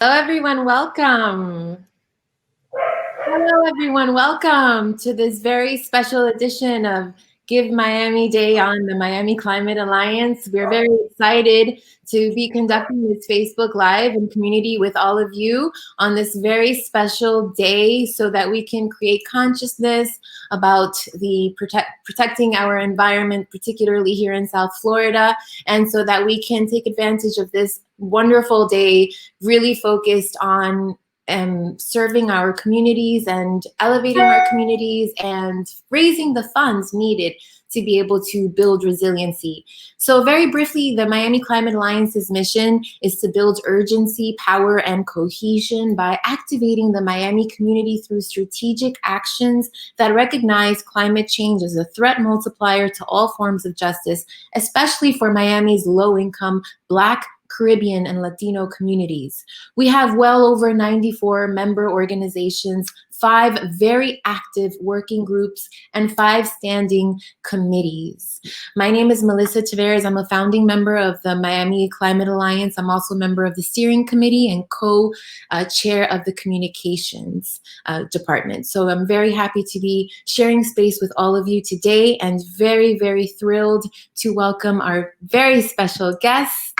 Hello, everyone. Welcome. Hello, everyone. Welcome to this very special edition of Give Miami Day on the Miami Climate Alliance. We're very excited to be conducting this Facebook Live in community with all of you on this very special day so that we can create consciousness about the protecting our environment, particularly here in South Florida, and so that we can take advantage of this wonderful day really focused on serving our communities and elevating our communities and raising the funds needed to be able to build resiliency. So very briefly, the Miami Climate Alliance's mission is to build urgency, power, and cohesion by activating the Miami community through strategic actions that recognize climate change as a threat multiplier to all forms of justice, especially for Miami's low-income Black, Caribbean, and Latino communities. We have well over 94 member organizations, 5 very active working groups, and 5 standing committees. My name is Melissa Taveras. I'm a founding member of the Miami Climate Alliance. I'm also a member of the steering committee and co-chair of the communications department. So I'm very happy to be sharing space with all of you today and very, very thrilled to welcome our very special guest.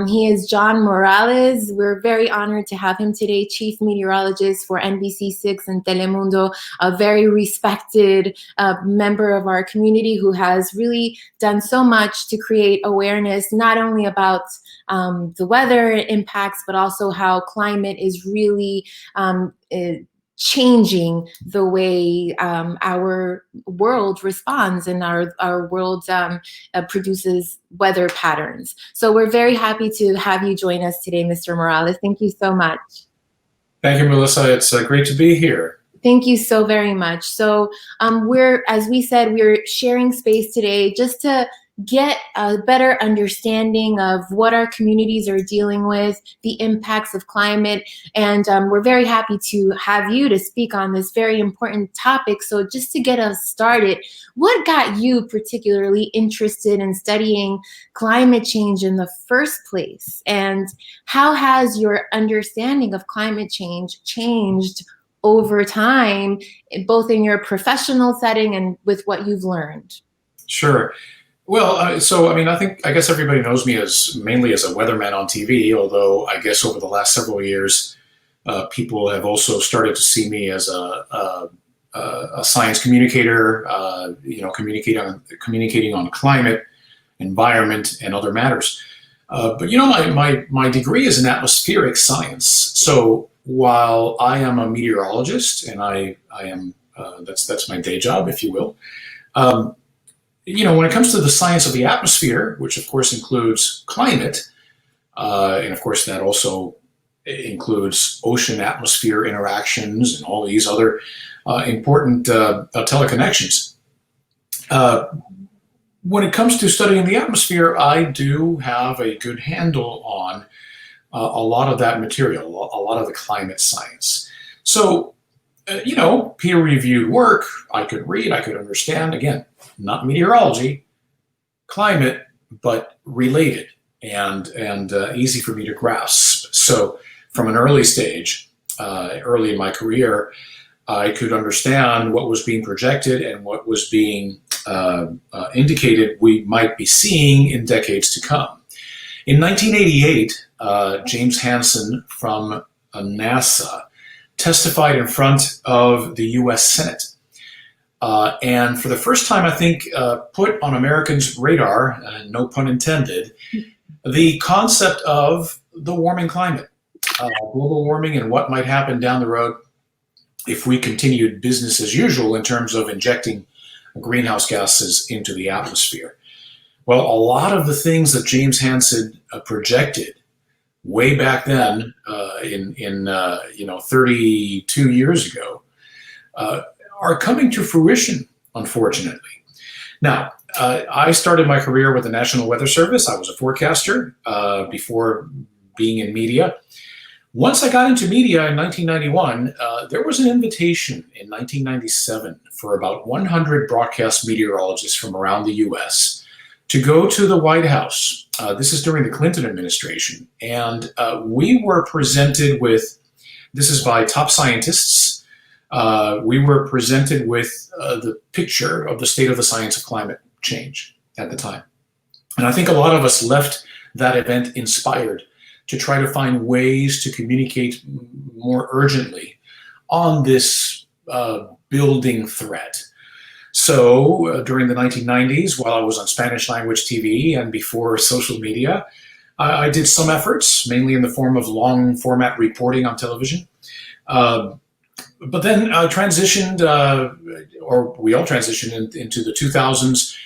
He is John Morales. We're very honored to have him today, Chief Meteorologist for NBC6 and Telemundo, a very respected member of our community who has really done so much to create awareness, not only about the weather impacts, but also how climate is really changing the way our world responds and our world produces weather patterns. So we're very happy to have you join us today, Mr. Morales. Thank you so much. Thank you, Melissa. It's great to be here. Thank you so very much. So as we said, we're sharing space today just to get a better understanding of what our communities are dealing with, the impacts of climate, and we're very happy to have you to speak on this very important topic. So just to get us started, what got you particularly interested in studying climate change in the first place? And how has your understanding of climate change changed over time, both in your professional setting and with what you've learned? Sure. Well, I guess everybody knows me mainly as a weatherman on TV, although I guess over the last several years, people have also started to see me as a science communicator, communicating on climate, environment, and other matters. But my degree is in atmospheric science. So while I am a meteorologist, and I am that's my day job, if you will. When it comes to the science of the atmosphere, which of course includes climate, and of course that also includes ocean-atmosphere interactions and all these other important teleconnections. When it comes to studying the atmosphere, I do have a good handle on a lot of that material, a lot of the climate science. So, peer-reviewed work, I could read, I could understand, again, not meteorology, climate, but related and easy for me to grasp. So from an early stage, early in my career, I could understand what was being projected and what was being indicated we might be seeing in decades to come. In 1988, James Hansen from NASA testified in front of the US Senate. And for the first time, I think, put on Americans' radar, no pun intended, the concept of the warming climate, global warming, and what might happen down the road if we continued business as usual in terms of injecting greenhouse gases into the atmosphere. Well, a lot of the things that James Hansen projected way back then, in 32 years ago, are coming to fruition, unfortunately. Now, I started my career with the National Weather Service. I was a forecaster before being in media. Once I got into media in 1991, there was an invitation in 1997 for about 100 broadcast meteorologists from around the US to go to the White House. This is during the Clinton administration. And we were presented with, this is by top scientists, we were presented with the picture of the state of the science of climate change at the time. And I think a lot of us left that event inspired to try to find ways to communicate more urgently on this building threat. So during the 1990s, while I was on Spanish language TV and before social media, I did some efforts, mainly in the form of long format reporting on television. But then I transitioned, or we all transitioned into the 2000s.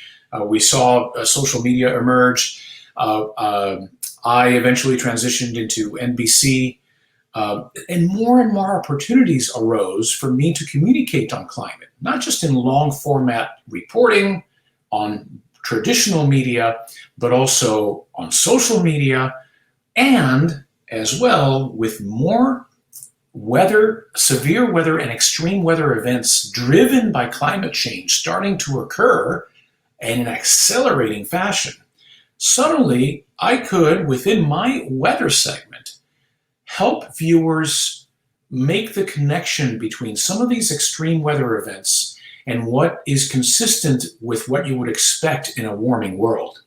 We saw social media emerge. I eventually transitioned into NBC, and more opportunities arose for me to communicate on climate, not just in long format reporting on traditional media, but also on social media, and as well with more severe weather and extreme weather events driven by climate change starting to occur in an accelerating fashion. Suddenly, I could, within my weather segment, help viewers make the connection between some of these extreme weather events and what is consistent with what you would expect in a warming world.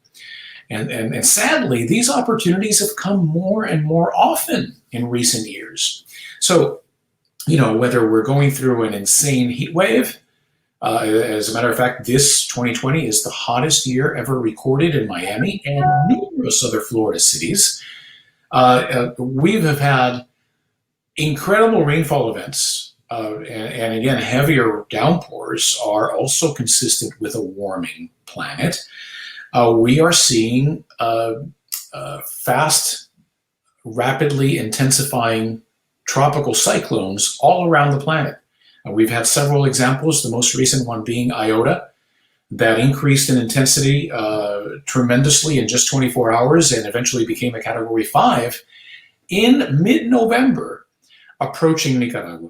And sadly, these opportunities have come more and more often in recent years. So, whether we're going through an insane heat wave, as a matter of fact, this 2020 is the hottest year ever recorded in Miami and numerous other Florida cities. We have had incredible rainfall events, and again, heavier downpours are also consistent with a warming planet. We are seeing fast, rapidly intensifying tropical cyclones all around the planet. We've had several examples, the most recent one being Iota, that increased in intensity tremendously in just 24 hours and eventually became a Category 5 in mid-November, approaching Nicaragua.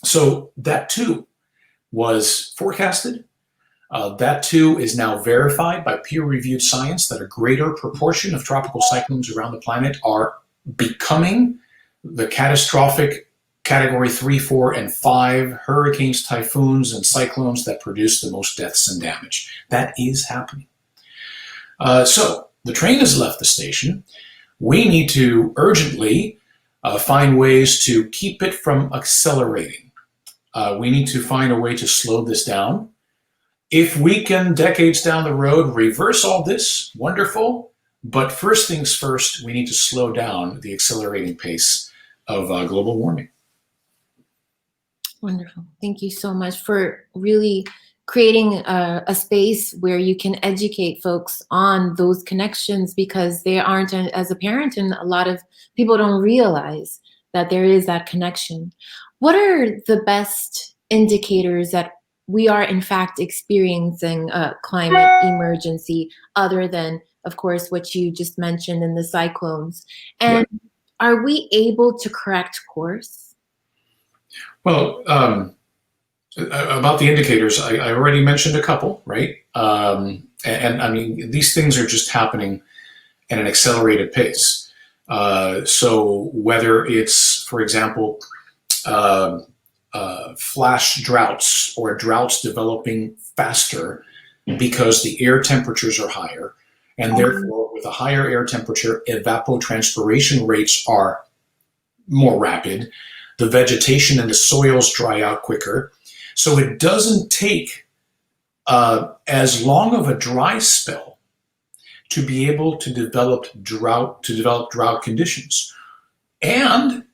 So that too was forecasted. That too is now verified by peer-reviewed science that a greater proportion of tropical cyclones around the planet are becoming the catastrophic Category 3, 4, and 5 hurricanes, typhoons, and cyclones that produce the most deaths and damage. That is happening. So the train has left the station. We need to urgently find ways to keep it from accelerating. We need to find a way to slow this down. If we can, decades down the road, reverse all this, wonderful. But first things first, we need to slow down the accelerating pace of global warming. Wonderful. Thank you so much for really creating a space where you can educate folks on those connections, because they aren't as apparent, and a lot of people don't realize that there is that connection. What are the best indicators that we are in fact experiencing a climate emergency, other than, of course, what you just mentioned in the cyclones? And are we able to correct course? Well, about the indicators, I already mentioned a couple, right? And I mean, these things are just happening at an accelerated pace. So whether it's, for example, flash droughts or droughts developing faster because the air temperatures are higher, and therefore with a higher air temperature, evapotranspiration rates are more rapid. The vegetation and the soils dry out quicker. So it doesn't take as long of a dry spell to be able to develop drought conditions. And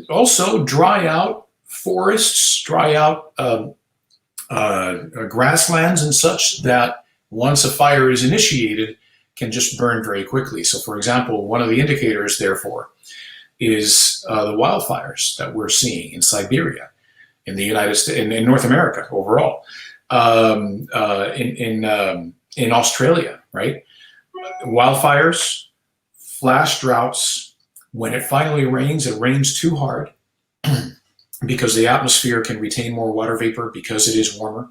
also dry out forests, dry out grasslands and such, that once a fire is initiated can just burn very quickly. So for example, one of the indicators, therefore, is the wildfires that we're seeing in Siberia, in the United States, in North America overall, in Australia, right? Wildfires, flash droughts. When it finally rains, it rains too hard because the atmosphere can retain more water vapor because it is warmer.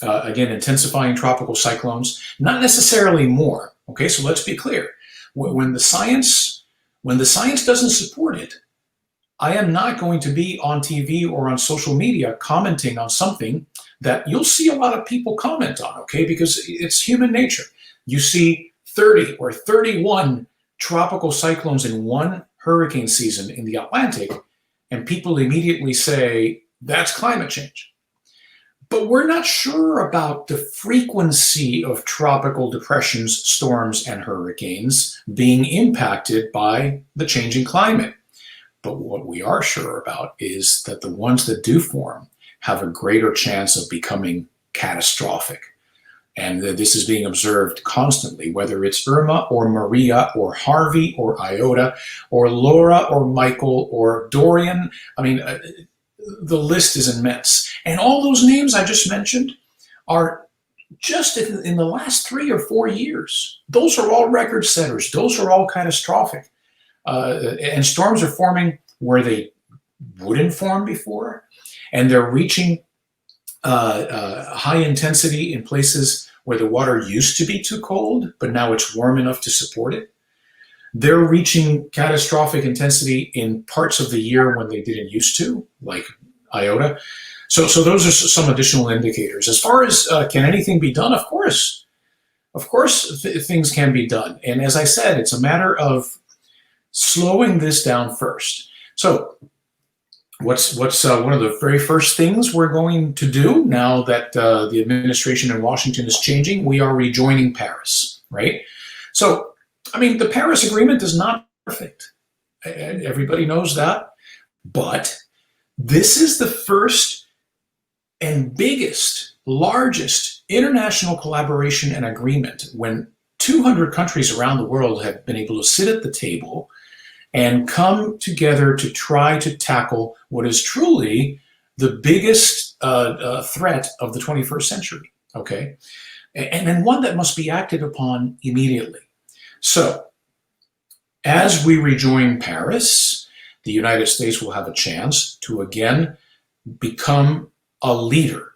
again, intensifying tropical cyclones, not necessarily more. Okay, so let's be clear. When the science doesn't support it, I am not going to be on TV or on social media commenting on something that you'll see a lot of people comment on, okay? Because it's human nature. You see 30 or 31 tropical cyclones in one hurricane season in the Atlantic, and people immediately say, that's climate change. But we're not sure about the frequency of tropical depressions, storms, and hurricanes being impacted by the changing climate. But what we are sure about is that the ones that do form have a greater chance of becoming catastrophic. And this is being observed constantly, whether it's Irma or Maria or Harvey or Iota or Laura or Michael or Dorian. I mean, the list is immense. And all those names I just mentioned are just in the last 3 or 4 years. Those are all record setters. Those are all catastrophic. And storms are forming where they wouldn't form before. And they're reaching high intensity in places where the water used to be too cold, but now it's warm enough to support it. They're reaching catastrophic intensity in parts of the year when they didn't used to, like Iota. So those are some additional indicators. As far as can anything be done? Of course. Things can be done. And as I said, it's a matter of slowing this down first. So what's one of the very first things we're going to do now that the administration in Washington is changing? We are rejoining Paris, right? So, I mean, the Paris Agreement is not perfect. Everybody knows that. But this is the first and biggest, largest international collaboration and agreement when 200 countries around the world have been able to sit at the table and come together to try to tackle what is truly the biggest threat of the 21st century, okay? And one that must be acted upon immediately. So, as we rejoin Paris, the United States will have a chance to again become a leader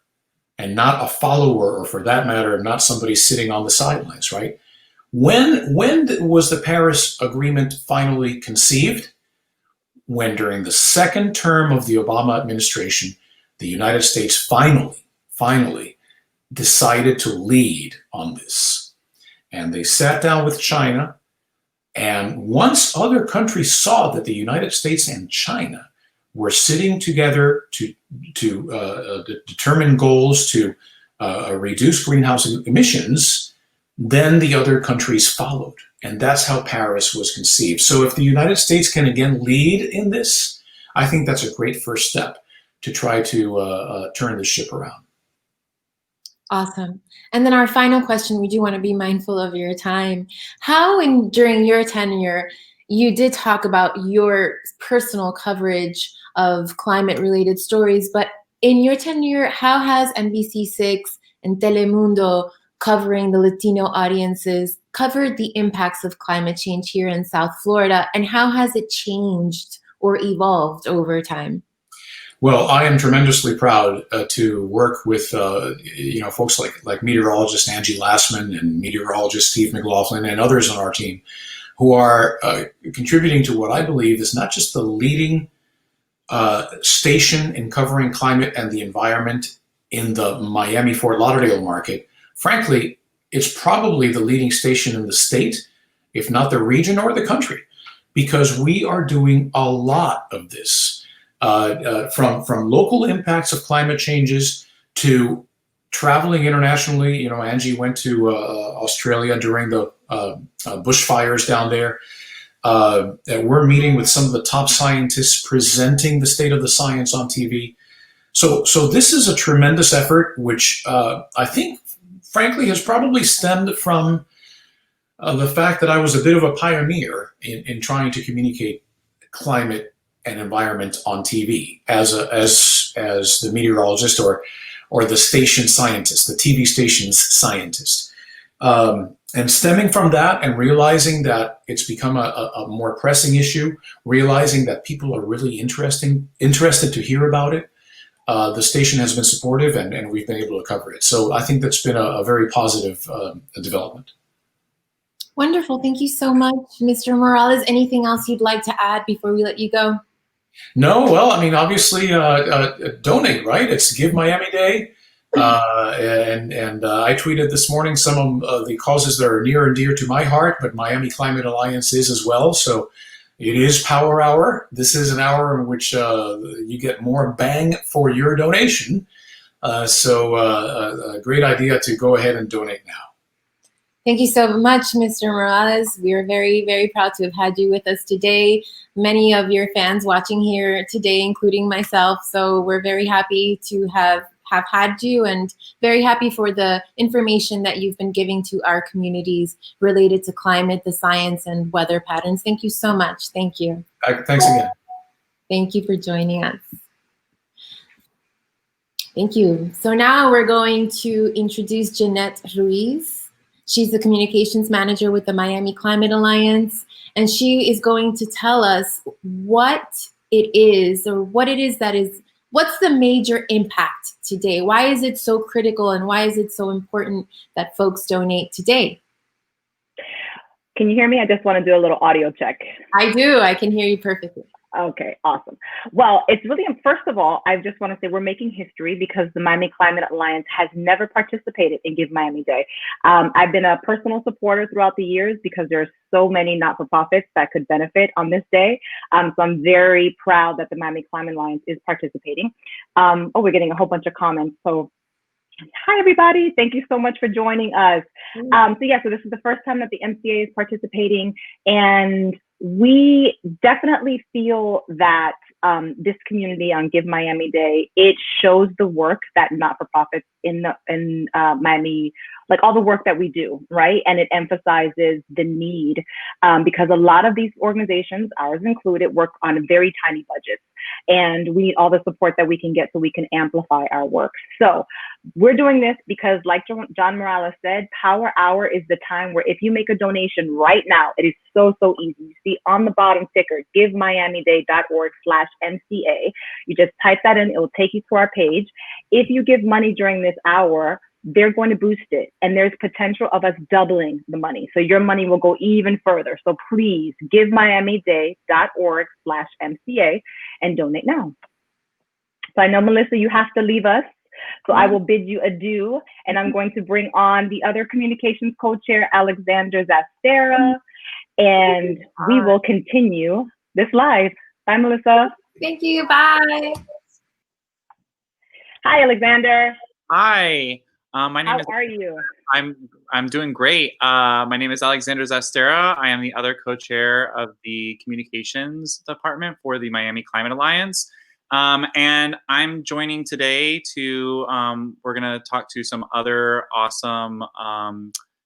and not a follower, or for that matter, not somebody sitting on the sidelines, right? When was the Paris Agreement finally conceived? When during the second term of the Obama administration, the United States finally decided to lead on this. And they sat down with China, and once other countries saw that the United States and China were sitting together to determine goals to reduce greenhouse emissions, then the other countries followed. And that's how Paris was conceived. So if the United States can again lead in this, I think that's a great first step to try to turn the ship around. Awesome. And then our final question, we do want to be mindful of your time. How during your tenure, you did talk about your personal coverage of climate-related stories, but in your tenure, how has NBC6 and Telemundo covering the Latino audiences covered the impacts of climate change here in South Florida, and how has it changed or evolved over time? Well, I am tremendously proud to work with folks like meteorologist Angie Lassman and meteorologist Steve McLaughlin and others on our team who are contributing to what I believe is not just the leading station in covering climate and the environment in the Miami-Fort Lauderdale market. Frankly, it's probably the leading station in the state, if not the region or the country, because we are doing a lot of this. From local impacts of climate changes to traveling internationally. You know, Angie went to Australia during the bushfires down there. We're meeting with some of the top scientists presenting the state of the science on TV. So this is a tremendous effort, which I think, frankly, has probably stemmed from the fact that I was a bit of a pioneer in trying to communicate climate and environment on TV as the meteorologist or the station scientist, the TV station's scientist. And stemming from that and realizing that it's become a more pressing issue, realizing that people are really interested to hear about it, the station has been supportive, and we've been able to cover it. So I think that's been a very positive development. Wonderful. Thank you so much, Mr. Morales. Anything else you'd like to add before we let you go? No, well, I mean, obviously, donate, right? It's Give Miami Day. And I tweeted this morning some of the causes that are near and dear to my heart, but Miami Climate Alliance is as well. So it is Power Hour. This is an hour in which you get more bang for your donation. So a great idea to go ahead and donate now. Thank you so much, Mr. Morales. We are very, very proud to have had you with us today. Many of your fans watching here today, including myself. So we're very happy to have had you, and very happy for the information that you've been giving to our communities related to climate, the science, and weather patterns. Thank you so much. Thank you. Thanks again. Thank you for joining us. Thank you. So now we're going to introduce Jeanette Ruiz. She's the communications manager with the Miami Climate Alliance, and she is going to tell us what it is, or what's the major impact today? Why is it so critical, and why is it so important that folks donate today? Can you hear me? I just want to do a little audio check. I do. I can hear you perfectly. Okay, awesome. Well, it's really, first of all, I just want to say we're making history because the Miami Climate Alliance has never participated in Give Miami Day. I've been a personal supporter throughout the years because there are so many not-for-profits that could benefit on this day. So I'm very proud that the Miami Climate Alliance is participating. We're getting a whole bunch of comments. So hi, everybody. Thank you so much for joining us. So this is the first time that the MCA is participating, and we definitely feel that this community on Give Miami Day, it shows the work that not-for-profits in Miami, like all the work that we do, right? And it emphasizes the need because a lot of these organizations, ours included, work on very tiny budgets. And we need all the support that we can get so we can amplify our work. So we're doing this because, like John Morales said, Power Hour is the time where if you make a donation right now, it is so easy. You see on the bottom ticker, givemiamiday.org/MCA. You just type that in, it will take you to our page. If you give money during this hour, they're going to boost it. And there's potential of us doubling the money. So your money will go even further. So please, givemiamiday.org/MCA and donate now. So I know, Melissa, you have to leave us. So I will bid you adieu. And I'm going to bring on the other communications co-chair, Alexander Zastera. And we will continue this live. Bye, Melissa. Thank you. Bye. Hi, Alexander. Hi. My name How are you? I'm doing great. My name is Alexander Zastera. I am the other co-chair of the communications department for the Miami Climate Alliance. And I'm joining today to, we're going to talk to some other awesome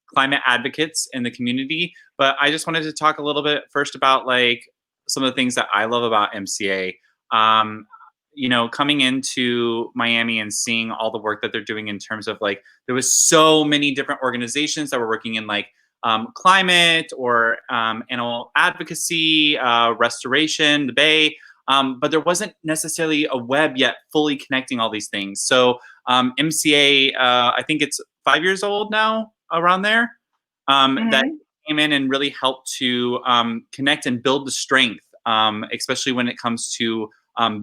climate advocates in the community. But I just wanted to talk a little bit first about like some of the things that I love about MCA. You know, coming into Miami and seeing all the work that they're doing in terms of like, there was so many different organizations that were working in like climate or animal advocacy, restoration, the Bay, but there wasn't necessarily a web yet fully connecting all these things. So MCA, I think it's 5 years old now, around there, that came in and really helped to connect and build the strength, especially when it comes to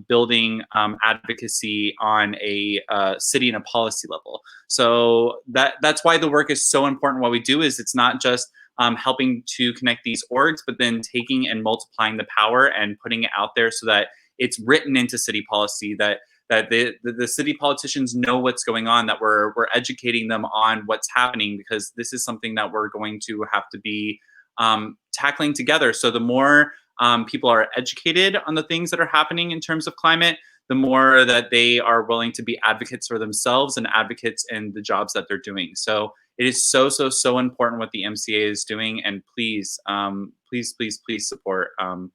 building advocacy on a city and a policy level. So that's why the work is so important. What we do is it's not just helping to connect these orgs, but then taking and multiplying the power and putting it out there so that it's written into city policy, that the city politicians know what's going on, that we're educating them on what's happening, because this is something that we're going to have to be tackling together. So the more people are educated on the things that are happening in terms of climate, the more that they are willing to be advocates for themselves and advocates in the jobs that they're doing. So it is so important what the MCA is doing, and please, please support. And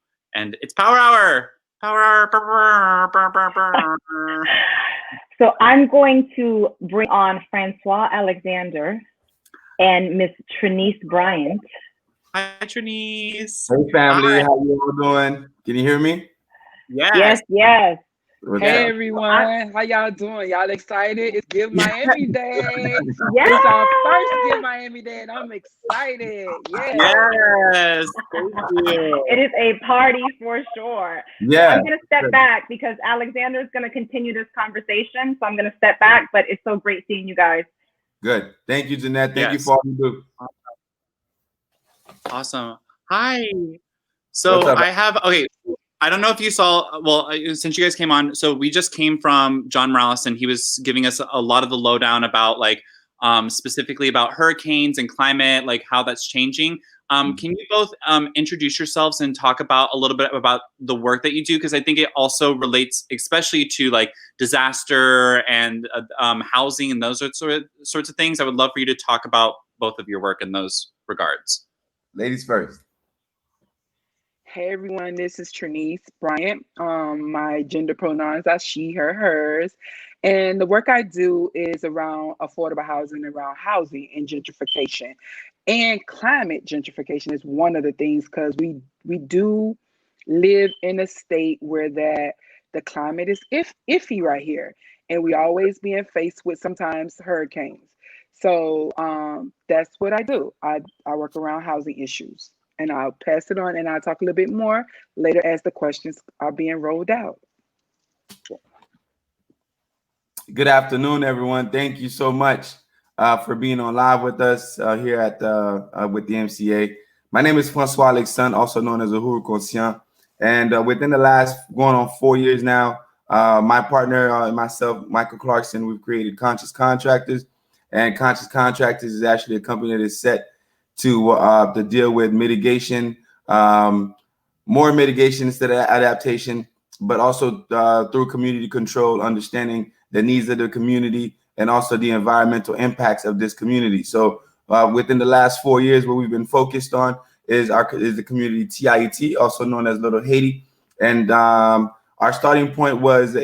it's Power Hour. Power Hour. So I'm going to bring on François Alexandre and Miss Trenise Bryant. Hi, Trenise. Hey, family. Hi. How you all doing? Can you hear me? Yes. Yes. Hey everyone, how y'all doing? Y'all excited? It's Give Miami Day. It's our first Give Miami Day, and I'm excited. Yes. Thank you. It is a party for sure. Yeah. I'm going to step back because Alexander is going to continue this conversation. So I'm going to step back, but it's so great seeing you guys. Good. Thank you, Jeanette. Thank you for all you do. Awesome. Hi. So I have, okay. I don't know if you saw, well, since you guys came on, so we just came from John Morales, and he was giving us a lot of the lowdown about like, specifically about hurricanes and climate, like how that's changing. Can you both introduce yourselves and talk about a little bit about the work that you do? Because I think it also relates especially to like disaster and housing and those sorts of things. I would love for you to talk about both of your work in those regards. Ladies first. Hey everyone, this is Trenise Bryant. My gender pronouns are she, her, hers. And the work I do is around affordable housing, around housing and gentrification. And climate gentrification is one of the things, because we do live in a state where the climate is iffy right here. And we always being faced with sometimes hurricanes. So that's what I do. I work around housing issues. And I'll pass it on, and I'll talk a little bit more later as the questions are being rolled out. Good afternoon, everyone. Thank you so much for being on live with us here at with the MCA. My name is François Alexandre, also known as Uhuru Conscient. And within the last going on 4 years now, my partner and myself, Michael Clarkson, we've created Conscious Contractors. And Conscious Contractors is actually a company that is set to deal with mitigation, more mitigation instead of adaptation, but also through community control, understanding the needs of the community and also the environmental impacts of this community. So within the last 4 years, what we've been focused on is the community TIET, also known as Little Haiti. And our starting point was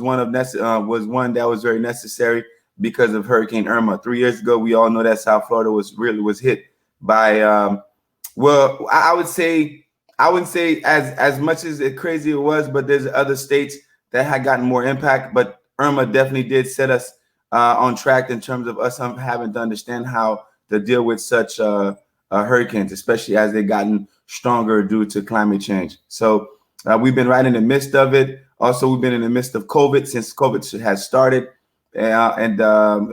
one that was very necessary because of Hurricane Irma. 3 years ago, we all know that South Florida was hit by well, I wouldn't say as much as crazy it was, but there's other states that had gotten more impact. But Irma definitely did set us on track in terms of us having to understand how to deal with such hurricanes, especially as they've gotten stronger due to climate change. So we've been right in the midst of it. Also, we've been in the midst of COVID since COVID has started. And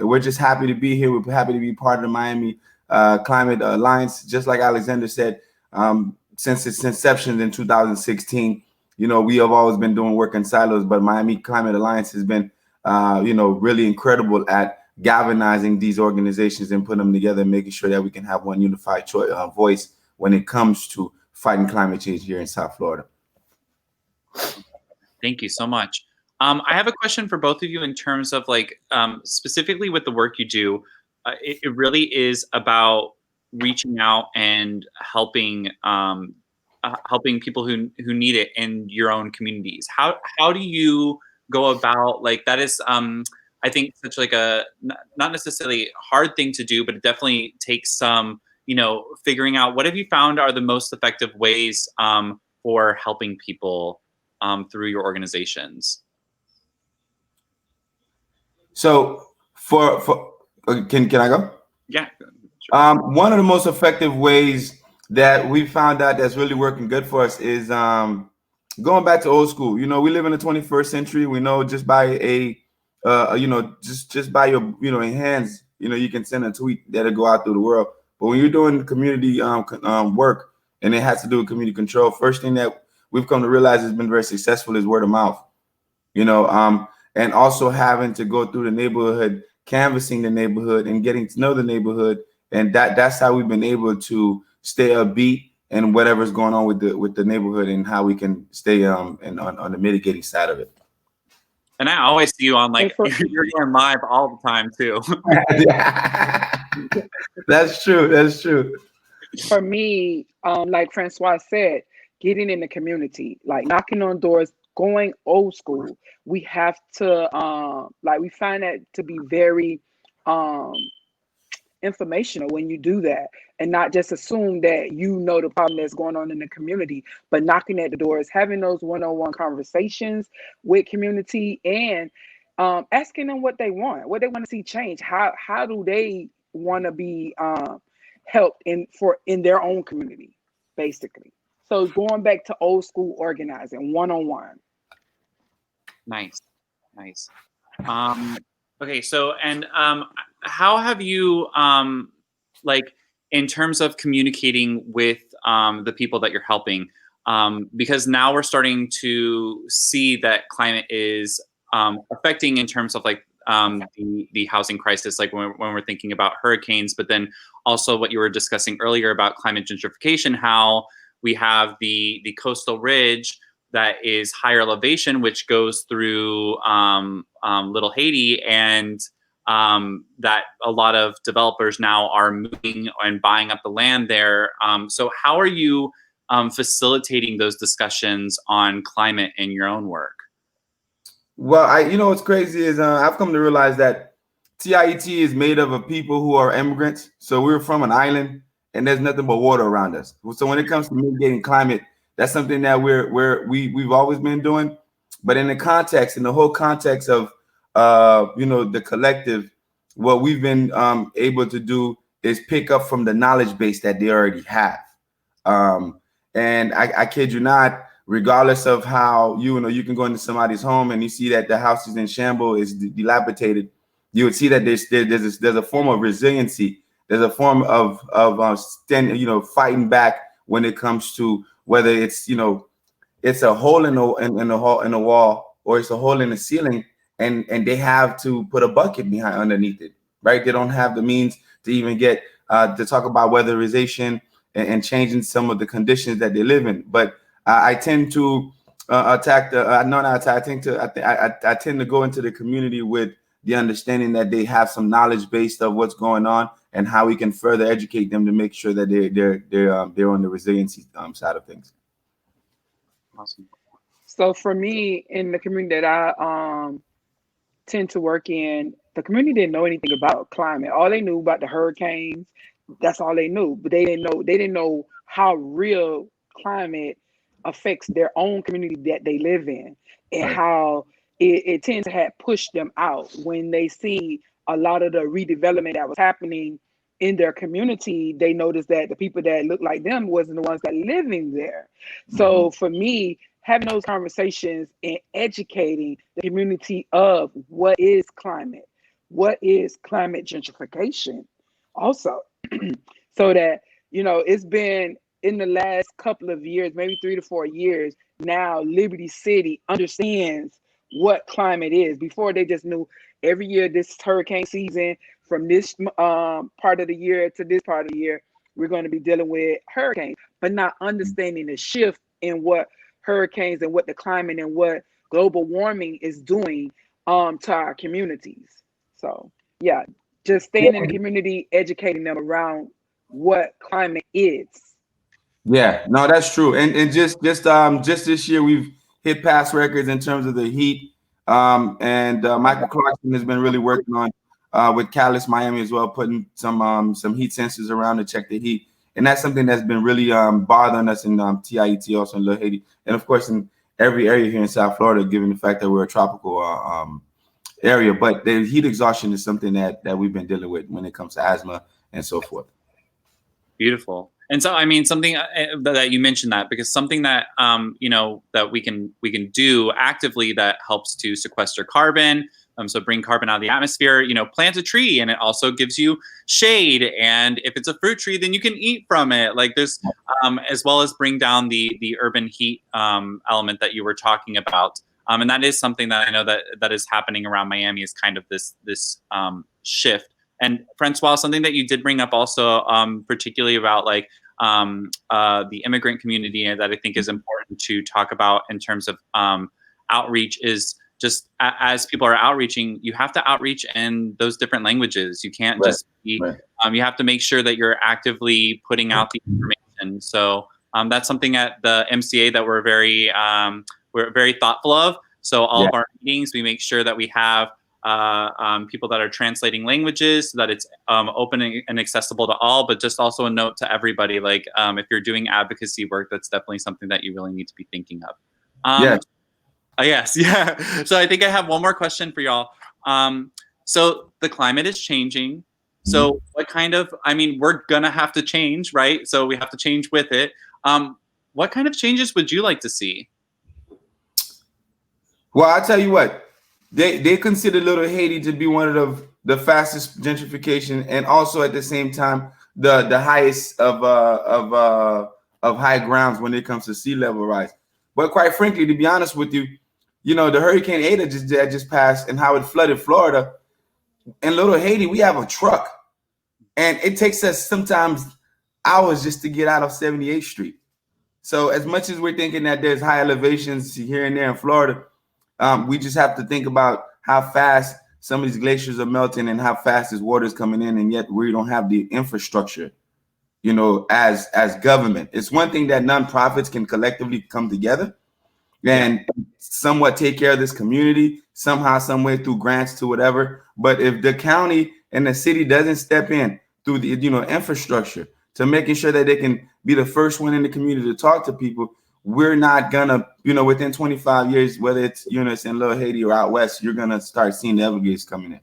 we're just happy to be here. We're happy to be part of the Miami Climate Alliance. Just like Alexander said, since its inception in 2016, we have always been doing work in silos, but Miami Climate Alliance has been, really incredible at galvanizing these organizations and putting them together and making sure that we can have one unified voice when it comes to fighting climate change here in South Florida. Thank you so much. I have a question for both of you in terms of like, specifically with the work you do. It really is about reaching out and helping people who need it in your own communities. How do you go about, like, that is I think such like a not necessarily hard thing to do, but it definitely takes some figuring out what have you found are the most effective ways for helping people through your organizations. So can I go? Yeah. Sure. One of the most effective ways that we found out that's really working good for us is going back to old school. We live in the 21st century. We know just by just by your hands, you can send a tweet that'll go out through the world. But when you're doing community work and it has to do with community control, first thing that we've come to realize has been very successful is word of mouth. And also having to go through the neighborhood, canvassing the neighborhood and getting to know the neighborhood. And that's how we've been able to stay upbeat and whatever's going on with the neighborhood and how we can stay on the mitigating side of it. And I always see you on you're going live all the time too. That's true. For me, like Francois said, getting in the community, like knocking on doors, going old school. We have to we find that to be very informational when you do that, and not just assume that you know the problem that's going on in the community, but knocking at the doors, having those one-on-one conversations with community, and asking them what they want to see change. How do they want to be helped in their own community, basically. So it's going back to old school organizing, one-on-one. Nice. Okay, so and how have you like in terms of communicating with the people that you're helping? Because now we're starting to see that climate is affecting in terms of like the housing crisis, like when we're thinking about hurricanes, but then also what you were discussing earlier about climate gentrification, how we have the coastal ridge that is higher elevation, which goes through Little Haiti, and that a lot of developers now are moving and buying up the land there. So how are you facilitating those discussions on climate in your own work? Well, you know what's crazy is I've come to realize that TIET is made up of people who are immigrants. So we're from an island, and there's nothing but water around us. So when it comes to mitigating climate, that's something that we've always been doing. But in the whole context of the collective, what we've been able to do is pick up from the knowledge base that they already have. And I kid you not, regardless of how you can go into somebody's home and you see that the house is in shambles, is dilapidated, you would see that there's a form of resiliency. There's a form of fighting back when it comes to whether it's it's a hole in the wall, or it's a hole in the ceiling, and they have to put a bucket behind underneath it, right? They don't have the means to even get to talk about weatherization and changing some of the conditions that they live in. But I tend to I tend to go into the community with the understanding that they have some knowledge based of what's going on and how we can further educate them to make sure that they're on the resiliency side of things. Awesome. So for me, in the community that I tend to work in, the community didn't know anything about climate. All they knew about the hurricanes, that's all they knew. But they didn't know how real climate affects their own community that they live in, and how it tends to have pushed them out when they see a lot of the redevelopment that was happening in their community. They noticed that the people that looked like them wasn't the ones that living there. So for me, having those conversations and educating the community of what is climate gentrification also, so that, it's been in the last couple of years, maybe 3 to 4 years now, Liberty City understands what climate is. Before, they just knew every year this hurricane season, from this part of the year to this part of the year, we're going to be dealing with hurricanes, but not understanding the shift in what hurricanes and what the climate and what global warming is doing to our communities. So yeah, just staying in the community, educating them around what climate is. Yeah, no, that's true. And just this year we've hit past records in terms of the heat. And Michael Clarkson has been really working on with Catalyst Miami as well, putting some heat sensors around to check the heat. And that's something that's been really bothering us in TIET, also in Little Haiti, and of course in every area here in South Florida, given the fact that we're a tropical area. But the heat exhaustion is something that we've been dealing with when it comes to asthma and so forth. Beautiful. And so, I mean, something that you mentioned that, because something that, that we can do actively that helps to sequester carbon, so bring carbon out of the atmosphere, plant a tree, and it also gives you shade. And if it's a fruit tree, then you can eat from it. Like there's, as well as bring down the urban heat element that you were talking about. And that is something that I know that is happening around Miami, is kind of this shift. And Francois, something that you did bring up also, particularly about like the immigrant community, and that I think is important to talk about in terms of outreach, is just as people are outreaching, you have to outreach in those different languages. You can't just be, you have to make sure that you're actively putting out the information. So that's something at the MCA that we're very thoughtful of. So all of our meetings, we make sure that we have people that are translating languages so that it's open and accessible to all, but just also a note to everybody, like if you're doing advocacy work, that's definitely something that you really need to be thinking of. Yes, yeah. So I think I have one more question for y'all. So the climate is changing. So what kind of, I mean, we're gonna have to change, right? So we have to change with it. What kind of changes would you like to see? Well, I'll tell you what, they consider Little Haiti to be one of the fastest gentrification, and also at the same time the highest of high grounds when it comes to sea level rise. But quite frankly, to be honest with you, you know, the Hurricane Ada just passed and how it flooded Florida. In Little Haiti, we have a truck, and it takes us sometimes hours just to get out of 78th Street. So as much as we're thinking that there's high elevations here and there in Florida, we just have to think about how fast some of these glaciers are melting and how fast this water is coming in, and yet we don't have the infrastructure, you know, as government. It's one thing that nonprofits can collectively come together and somewhat take care of this community somehow, some way, through grants to whatever. But if the county and the city doesn't step in through the, you know, infrastructure to making sure that they can be the first one in the community to talk to people, we're not gonna, you know, within 25 years, whether it's units in Little Haiti or out west, you're gonna start seeing the Everglades coming in.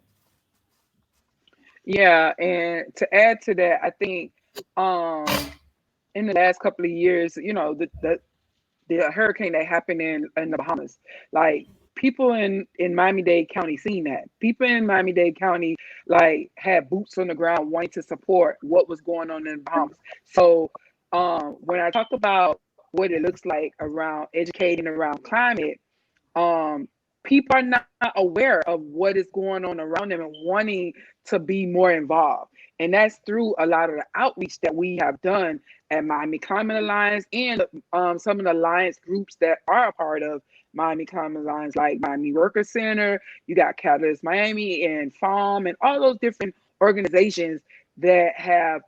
Yeah, and to add to that, I think in the last couple of years, you know, the hurricane that happened in the Bahamas, like people in Miami-Dade County seen that. People in Miami-Dade County like had boots on the ground wanting to support what was going on in the Bahamas. So when I talk about what it looks like around educating around climate, people are not aware of what is going on around them and wanting to be more involved. And that's through a lot of the outreach that we have done at Miami Climate Alliance and some of the alliance groups that are a part of Miami Climate Alliance, like Miami Worker Center, you got Catalyst Miami and FARM and all those different organizations that have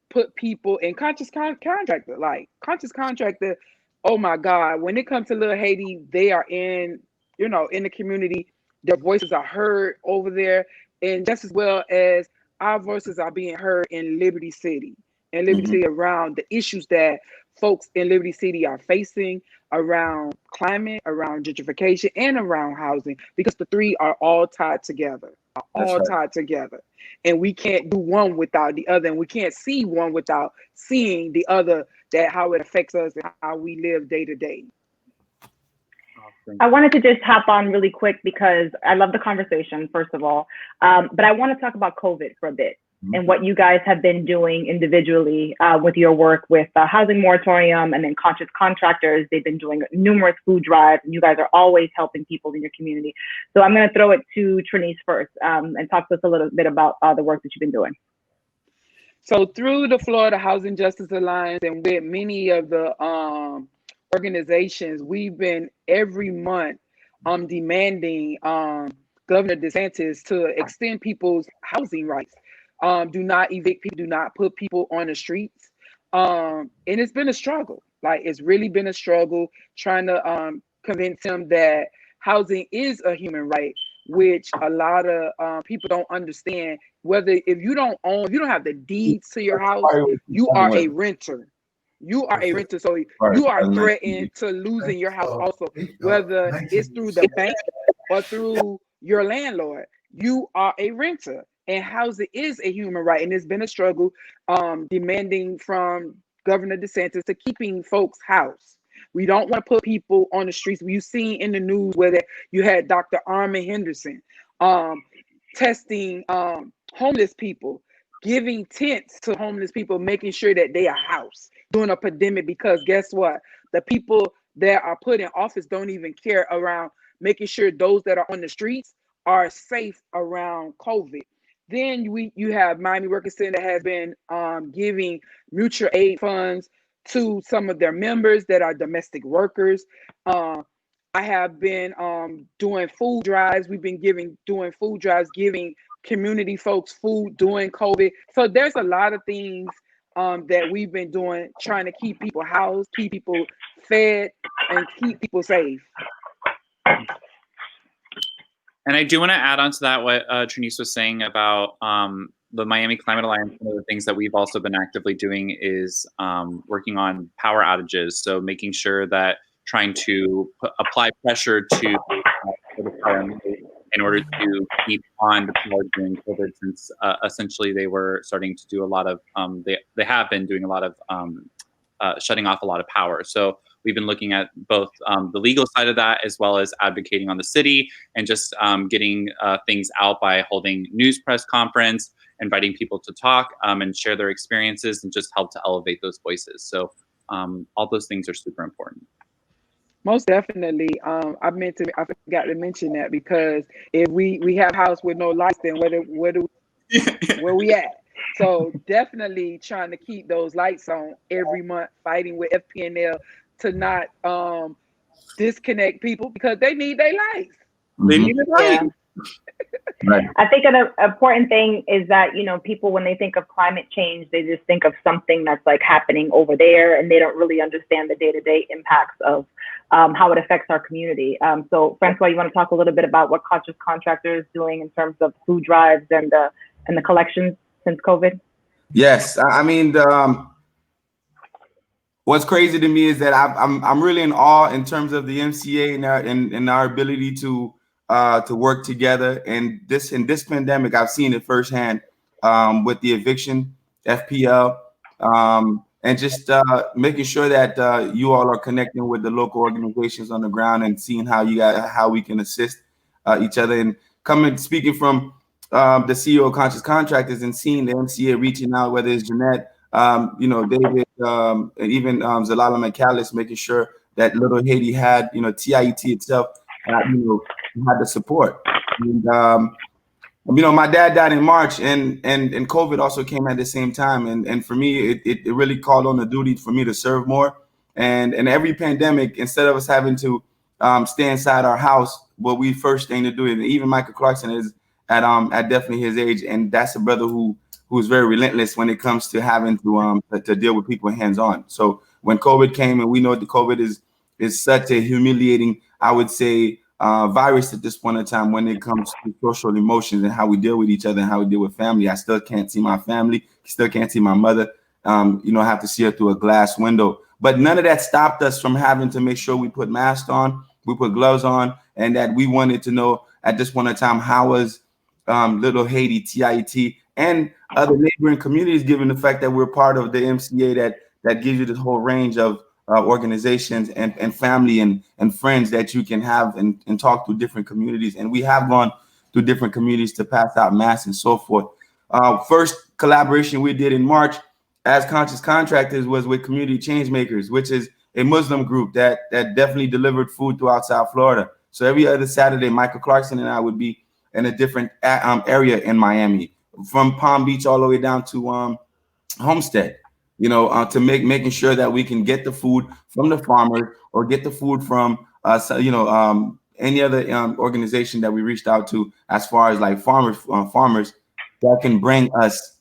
put people in conscious contractor, like conscious contractor. Oh my God, when it comes to Little Haiti, they are in, you know, in the community, their voices are heard over there, and just as well as our voices are being heard in Liberty City and Liberty City around the issues that folks in Liberty City are facing around climate, around gentrification, and around housing, because the three are all tied together, tied together. And we can't do one without the other, and we can't see one without seeing the other, that how it affects us and how we live day to day. I wanted to just hop on really quick because I love the conversation, first of all. But I want to talk about COVID for a bit and what you guys have been doing individually with your work with the housing moratorium and then conscious contractors. They've been doing numerous food drives, and you guys are always helping people in your community. So I'm going to throw it to Trenise first and talk to us a little bit about the work that you've been doing. So through the Florida Housing Justice Alliance and with many of the organizations, we've been every month demanding Governor DeSantis to extend people's housing rights. Do not evict people, do not put people on the streets. And it's been a struggle. Like, it's really been a struggle trying to convince him that housing is a human right, which a lot of people don't understand. Whether if you don't own, if you don't have the deeds to your house, you are a renter. You are a renter, so you are threatened to losing your house also, whether it's through the bank or through your landlord. You are a renter, and housing is a human right, and it's been a struggle demanding from Governor DeSantis to keeping folks housed. We don't want to put people on the streets. We've seen in the news where you had Dr. Armin Henderson testing homeless people, giving tents to homeless people, making sure that they are housed during a pandemic, because guess what? The people that are put in office don't even care around making sure those that are on the streets are safe around COVID. Then you have Miami Worker Center that has been giving mutual aid funds to some of their members that are domestic workers. I have been doing food drives. We've been doing food drives, giving community folks food during COVID. So there's a lot of things that we've been doing, trying to keep people housed, keep people fed, and keep people safe. And I do want to add on to that what Trenise was saying about the Miami Climate Alliance. One of the things that we've also been actively doing is working on power outages. So making sure that trying to apply pressure to the firm in order to keep on the power during COVID, since essentially they were starting to do a lot of, they have been doing a lot of shutting off a lot of power. So we've been looking at both the legal side of that, as well as advocating on the city, and just getting things out by holding news press conference, inviting people to talk and share their experiences, and just help to elevate those voices. So all those things are super important. Most definitely. I forgot to mention that, because if we have a house with no lights, then where we at? So definitely trying to keep those lights on every month, fighting with FPNL to not disconnect people, because they need their lights. They need their lights. Yeah. Right. I think an important thing is that, you know, people, when they think of climate change, they just think of something that's like happening over there, and they don't really understand the day-to-day impacts of how it affects our community. So Francois, you want to talk a little bit about what Conscious Contractor is doing in terms of food drives and the collections since COVID? Yes, I mean, what's crazy to me is that I'm really in awe in terms of the MCA and our ability to work together. And in this pandemic, I've seen it firsthand with the eviction, FPL, and just making sure that you all are connecting with the local organizations on the ground and seeing how we can assist each other. And speaking from the CEO of Conscious Contractors and seeing the MCA reaching out, whether it's Jeanette, you know, David, and even Zalala McAllis, making sure that Little Haiti had, you know, TIET itself, you know, had the support. And, you know, my dad died in March, and COVID also came at the same time. And for me, it really called on the duty for me to serve more. And every pandemic, instead of us having to stay inside our house, what we first thing to do, and even Michael Clarkson is at definitely his age, and that's a brother who's very relentless when it comes to having to deal with people hands-on. So when COVID came, and we know that COVID is such a humiliating, I would say, virus at this point in time when it comes to social emotions and how we deal with each other and how we deal with family. I still can't see my family, still can't see my mother. You know, I have to see her through a glass window. But none of that stopped us from having to make sure we put masks on, we put gloves on, and that we wanted to know at this point in time, how was Little Haiti, TIET, and other neighboring communities, given the fact that we're part of the MCA that gives you this whole range of organizations and family and friends that you can have and talk to different communities. And we have gone through different communities to pass out masks and so forth. First collaboration we did in March as Conscious Contractors was with Community Changemakers, which is a Muslim group that definitely delivered food throughout South Florida. So every other Saturday, Michael Clarkson and I would be in a different area in Miami, from Palm Beach all the way down to Homestead, you know, to making sure that we can get the food from the farmers or get the food from, you know, any other organization that we reached out to, as far as like farmers that can bring us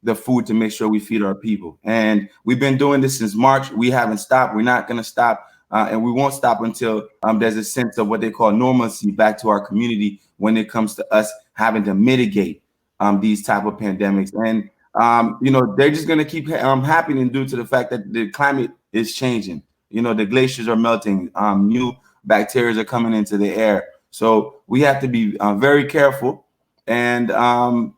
the food to make sure we feed our people. And we've been doing this since March. We haven't stopped. We're not going to stop. And we won't stop until there's a sense of what they call normalcy back to our community when it comes to us having to mitigate these type of pandemics. And, you know, they're just going to keep happening due to the fact that the climate is changing. You know, the glaciers are melting. New bacteria are coming into the air. So we have to be very careful and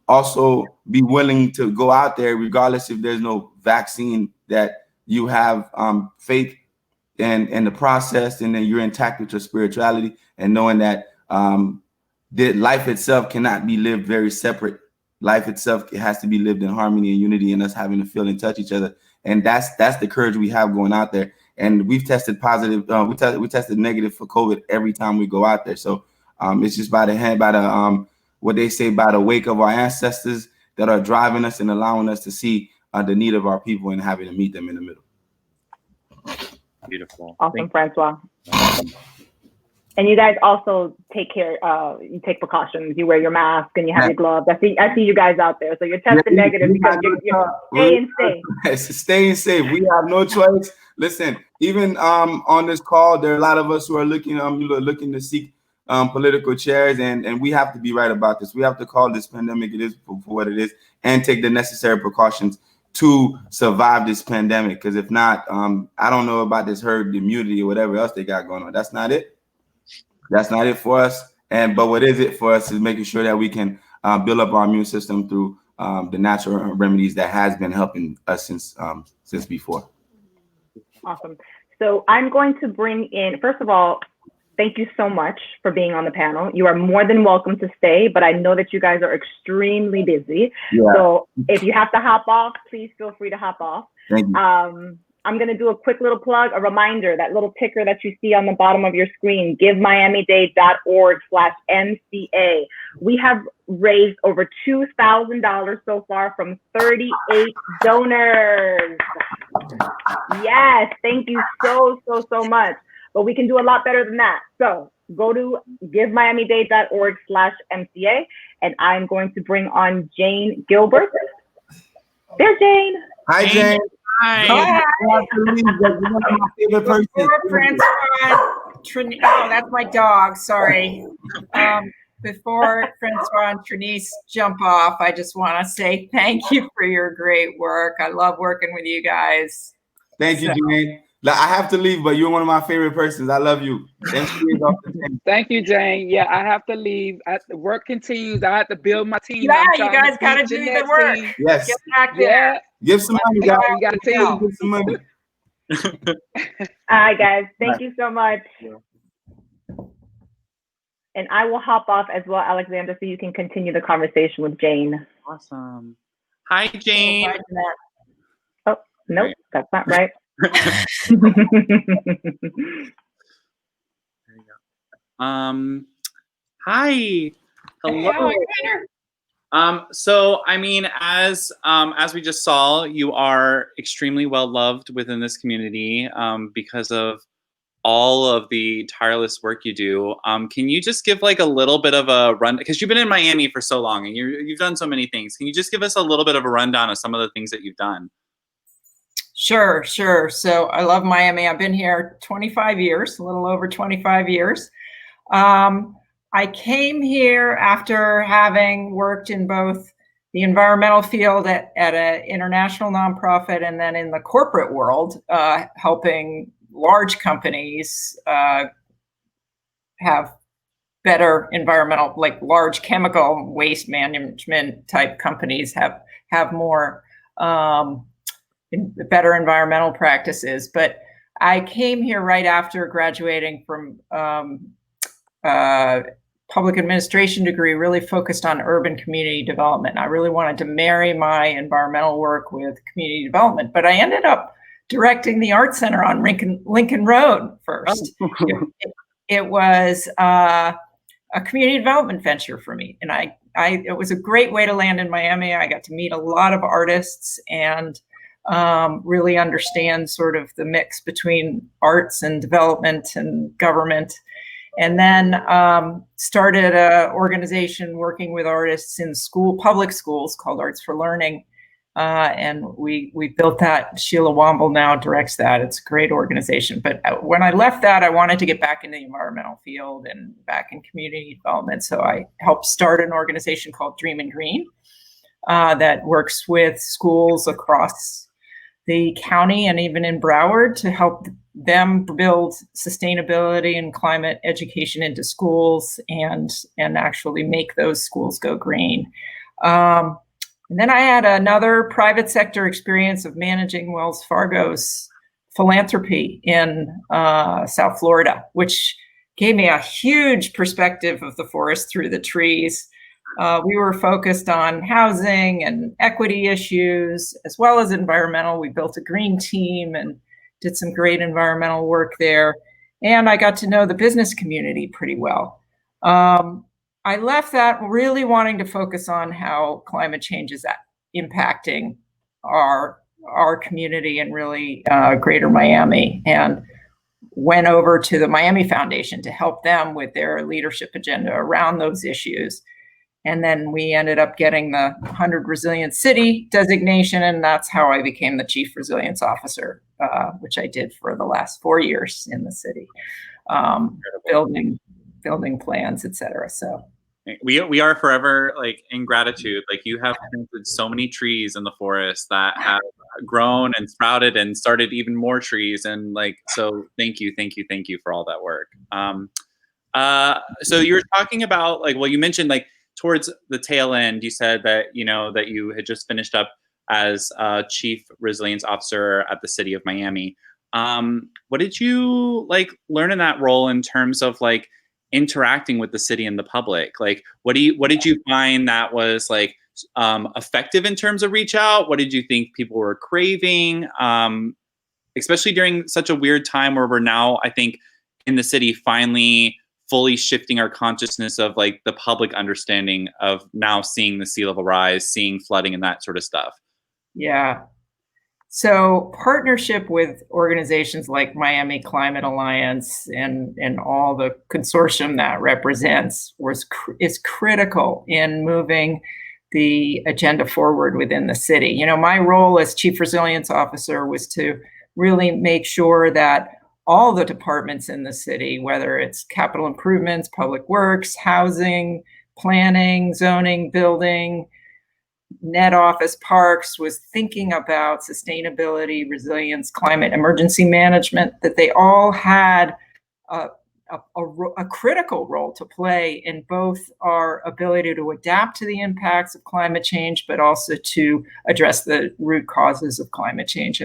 also be willing to go out there, regardless if there's no vaccine, that you have faith and the process, and then you're intact with your spirituality, and knowing that that life itself cannot be lived very separate. Life itself, it has to be lived in harmony and unity, and us having to feel and touch each other. And that's the courage we have going out there. And we've tested positive, we tested negative for COVID every time we go out there. So it's just by the what they say, by the wake of our ancestors that are driving us and allowing us to see the need of our people and having to meet them in the middle. Beautiful. Awesome, Francois. And you guys also take care, you take precautions. You wear your mask and you have your gloves. I see you guys out there. So you're testing negative because you're staying safe. Staying safe. We have no choice. Listen, even on this call, there are a lot of us who are looking to seek political chairs, and we have to be right about this. We have to call this pandemic it is for what it is and take the necessary precautions to survive this pandemic. Because if not, I don't know about this herd immunity or whatever else they got going on. That's not it. That's not it for us. But what is it for us is making sure that we can build up our immune system through the natural remedies that has been helping us since before. Awesome. So I'm going to bring in, first of all, thank you so much for being on the panel. You are more than welcome to stay, but I know that you guys are extremely busy. Yeah. So if you have to hop off, please feel free to hop off. Thank you. I'm going to do a quick little plug, a reminder, that little ticker that you see on the bottom of your screen, givemiamiday.org/MCA. We have raised over $2,000 so far from 38 donors. Yes, thank you so much. But we can do a lot better than that. So go to givemiamiday.org/MCA, and I'm going to bring on Jane Gilbert. There's Jane. Hi, Jane. Hi. One of my favorite persons. Oh, that's my dog. Sorry. Before Francois and Trenise jump off, I just want to say thank you for your great work. I love working with you guys. Thank you, Jane. I have to leave, but you're one of my favorite persons. I love you. Thank you, Jane. Yeah, I have to leave. The work continues. I have to build my team. Yeah, you guys got to do the work. Team. Yes. Get back there. Give some money, guys. You got to tell. Give some money. All right, guys. Thank you so much. Yeah. And I will hop off as well, Alexander, so you can continue the conversation with Jane. Awesome. Hi, Jane. Oh, nope, that's not right. There you go. Hi. Hello. So I mean, as we just saw, you are extremely well loved within this community because of all of the tireless work you do. Can you just give like a little bit of a run, because you've been in Miami for so long and you've done so many things. Can you just give us a little bit of a rundown of some of the things that you've done? Sure. So I love Miami. I've been here 25 years, a little over 25 years. I came here after having worked in both the environmental field at an international nonprofit and then in the corporate world, helping large companies have better environmental, like large chemical waste management type companies have more better environmental practices. But I came here right after graduating from public administration degree, really focused on urban community development. I really wanted to marry my environmental work with community development, but I ended up directing the Art Center on Lincoln Road first. It was a community development venture for me, and it was a great way to land in Miami. I got to meet a lot of artists and really understand sort of the mix between arts and development and government. And then started an organization working with artists in public schools called Arts for Learning. And we built that. Sheila Womble now directs that. It's a great organization. But when I left that, I wanted to get back into the environmental field and back in community development. So I helped start an organization called Dream and Green that works with schools across the county and even in Broward to help them build sustainability and climate education into schools and actually make those schools go green. And then I had another private sector experience of managing Wells Fargo's philanthropy in South Florida, which gave me a huge perspective of the forest through the trees. We were focused on housing and equity issues, as well as environmental. We built a green team and did some great environmental work there. And I got to know the business community pretty well. I left that really wanting to focus on how climate change is impacting our community and really greater Miami, and went over to the Miami Foundation to help them with their leadership agenda around those issues. And then we ended up getting the 100 Resilient City designation, and that's how I became the Chief Resilience Officer, which I did for the last 4 years in the city, building building plans, et cetera. So we are forever like in gratitude. Like you have planted so many trees in the forest that have grown and sprouted and started even more trees. And like, so thank you for all that work. So you were talking about like, well, you mentioned like towards the tail end, you said that, you know, that you had just finished up as Chief Resilience Officer at the City of Miami. What did you like learn in that role in terms of like interacting with the city and the public? Like, what did you find that was like effective in terms of reach out? What did you think people were craving? Especially during such a weird time where we're now, I think, in the city finally fully shifting our consciousness of like the public understanding of now seeing the sea level rise, seeing flooding and that sort of stuff. Yeah. So partnership with organizations like Miami Climate Alliance and all the consortium that represents is critical in moving the agenda forward within the city. You know, my role as Chief Resilience Officer was to really make sure that all the departments in the city, whether it's capital improvements, public works, housing, planning, zoning, building, net office, parks, was thinking about sustainability, resilience, climate, emergency management, that they all had a critical role to play in both our ability to adapt to the impacts of climate change, but also to address the root causes of climate change.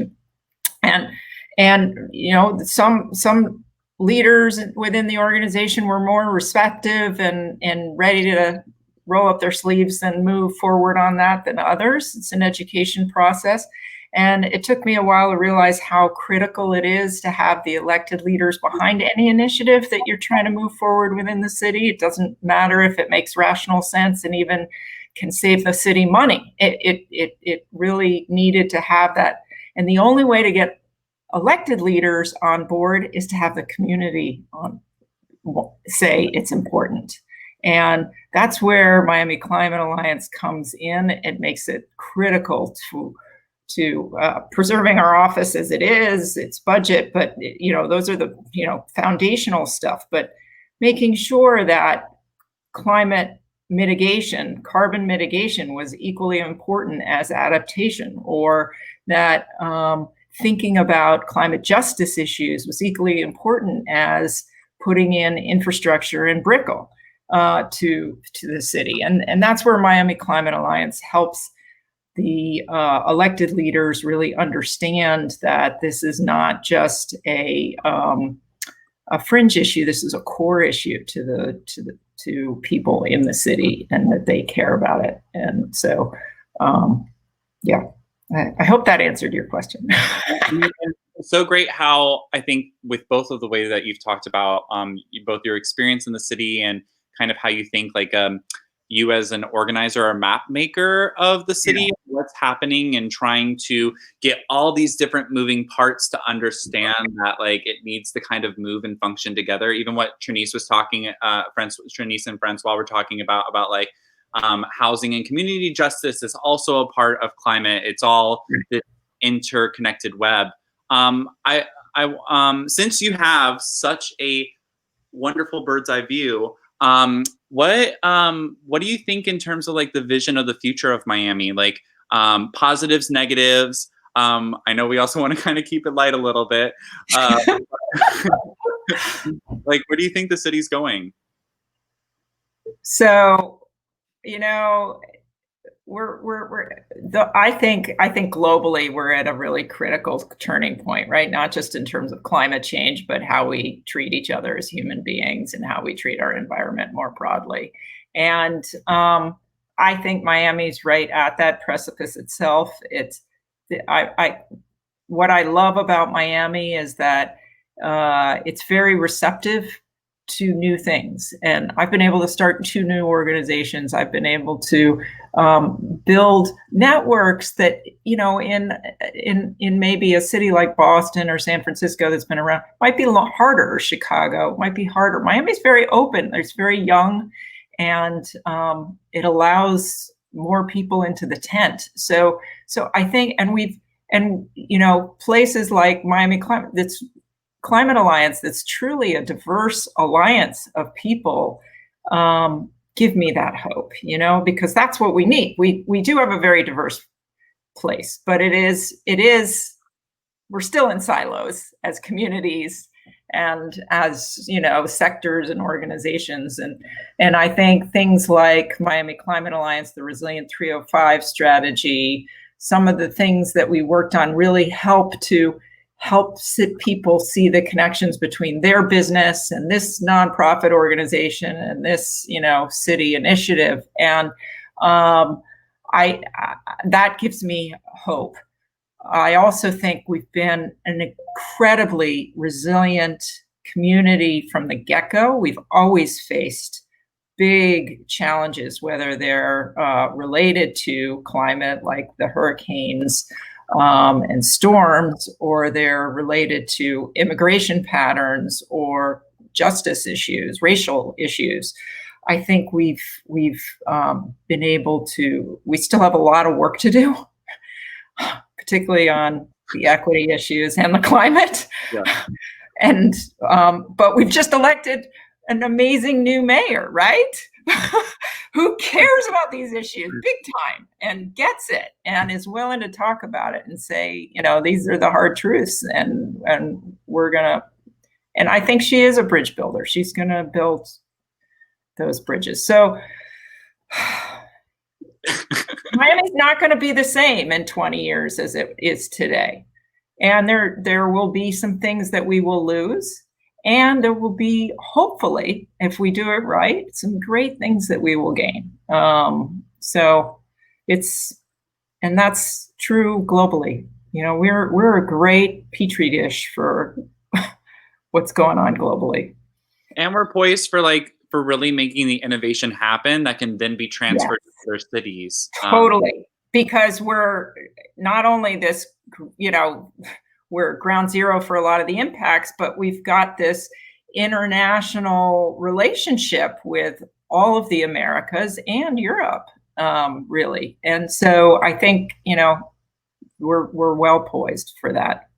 And you know, some leaders within the organization were more receptive and ready to roll up their sleeves and move forward on that than others. It's an education process. And it took me a while to realize how critical it is to have the elected leaders behind any initiative that you're trying to move forward within the city. It doesn't matter if it makes rational sense and even can save the city money. It really needed to have that. And the only way to get elected leaders on board is to have the community say it's important. And that's where Miami Climate Alliance comes in. It makes it critical to preserving our office as it is, its budget, but you know, those are the foundational stuff. But making sure that climate mitigation, carbon mitigation, was equally important as adaptation, or that thinking about climate justice issues was equally important as putting in infrastructure in Brickell to the city. And that's where Miami Climate Alliance helps the elected leaders really understand that this is not just a fringe issue. This is a core issue to people in the city, and that they care about it. And so, yeah, I hope that answered your question. So great how I think with both of the way that you've talked about both your experience in the city and kind of how you think like you as an organizer or map maker of the city, what's happening, and trying to get all these different moving parts to understand that like it needs to kind of move and function together. Even what Trenise was talking, Trenise and François were talking about like housing and community justice is also a part of climate. It's all this interconnected web. Since you have such a wonderful bird's eye view, what do you think in terms of like the vision of the future of Miami? Like positives, negatives. I know we also want to kind of keep it light a little bit. Like, where do you think the city's going? So, you know, I think globally we're at a really critical turning point, right? Not just in terms of climate change, but how we treat each other as human beings and how we treat our environment more broadly. And I think Miami's right at that precipice itself. What I love about Miami is that it's very receptive to new things. And I've been able to start 2 new organizations. I've been able to build networks that, you know, in maybe a city like Boston or San Francisco that's been around might be a lot harder, or Chicago might be harder. Miami's very open. It's very young, and it allows more people into the tent. So I think, and you know, places like Miami Climate, that's Climate Alliance that's truly a diverse alliance of people, give me that hope, because that's what we need. We do have a very diverse place, but it is we're still in silos as communities and as sectors and organizations, and I think things like Miami Climate Alliance, the Resilient 305 strategy, some of the things that we worked on really help people see the connections between their business and this nonprofit organization and this city initiative, and that gives me hope. I also think we've been an incredibly resilient community from the get-go. We've always faced big challenges, whether they're related to climate, like the hurricanes and storms, or they're related to immigration patterns or justice issues, racial issues. I think we've been able to. We still have a lot of work to do, particularly on the equity issues and the climate. Yeah. And but we've just elected an amazing new mayor, right? Who cares about these issues big time and gets it and is willing to talk about it and say, these are the hard truths, and we're gonna. And I think she is a bridge builder. She's gonna build those bridges. So Miami's not going to be the same in 20 years as it is today. And there will be some things that we will lose. And there will be, hopefully, if we do it right, some great things that we will gain. So and that's true globally. We're a great petri dish for what's going on globally. And we're poised for really making the innovation happen that can then be transferred to other cities. Totally. Because we're not only this, we're ground zero for a lot of the impacts, but we've got this international relationship with all of the Americas and Europe, really. And so I think, we're well poised for that.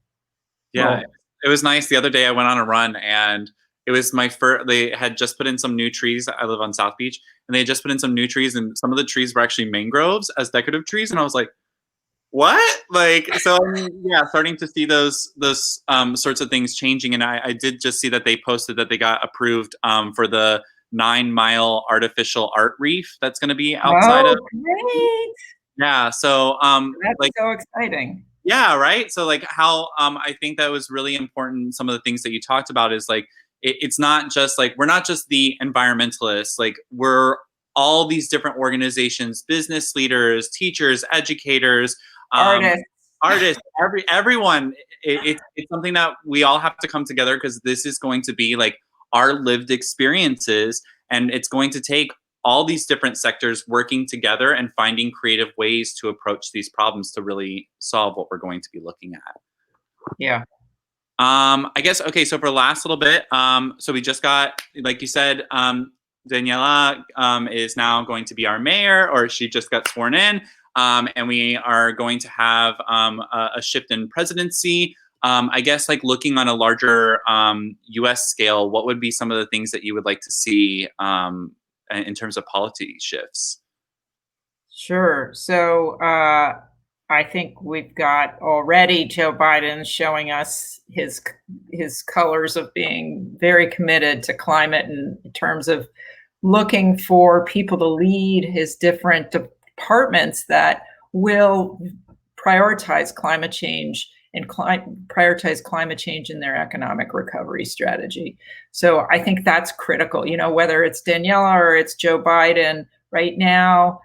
Yeah, it was nice. The other day I went on a run, and it was my first. They had just put in some new trees. I live on South Beach, and they had just put in some new trees, and some of the trees were actually mangroves as decorative trees. And I was like, "What?" So starting to see those sorts of things changing. And I did just see that they posted that they got approved for the 9-mile artificial art reef that's going to be outside of. Great. Yeah. So that's so exciting. Yeah. Right. So how I think that was really important. Some of the things that you talked about is it's not just we're not just the environmentalists, we're all these different organizations, business leaders, teachers, educators, artists, everyone. It's something that we all have to come together, because this is going to be our lived experiences, and it's going to take all these different sectors working together and finding creative ways to approach these problems to really solve what we're going to be looking at. Yeah. I guess, okay, so for the last little bit, so we just got, like you said, Daniela is now going to be our mayor, or she just got sworn in, and we are going to have a shift in presidency. I guess looking on a larger U.S. scale, what would be some of the things that you would like to see in terms of policy shifts? Sure. So I think we've got already Joe Biden showing us his colors of being very committed to climate in terms of looking for people to lead his different departments that will prioritize climate change and prioritize climate change in their economic recovery strategy. So I think that's critical. Whether it's Daniela or it's Joe Biden, right now,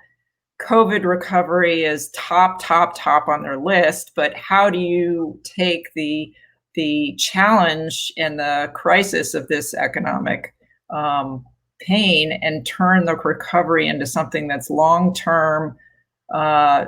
COVID recovery is top on their list, but how do you take the challenge and the crisis of this economic pain and turn the recovery into something that's long-term, a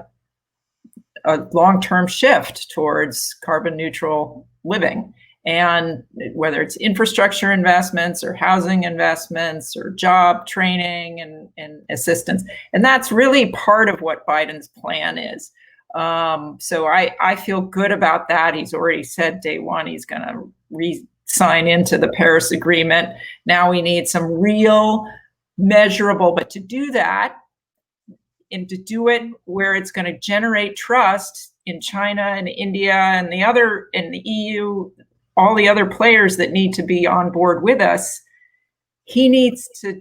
long-term shift towards carbon neutral living? And whether it's infrastructure investments or housing investments or job training and assistance. And that's really part of what Biden's plan is. So I feel good about that. He's already said day one he's going to sign into the Paris Agreement. Now we need some real measurable, but to do that, and to do it where it's going to generate trust in China and India and the EU, all the other players that need to be on board with us, he needs to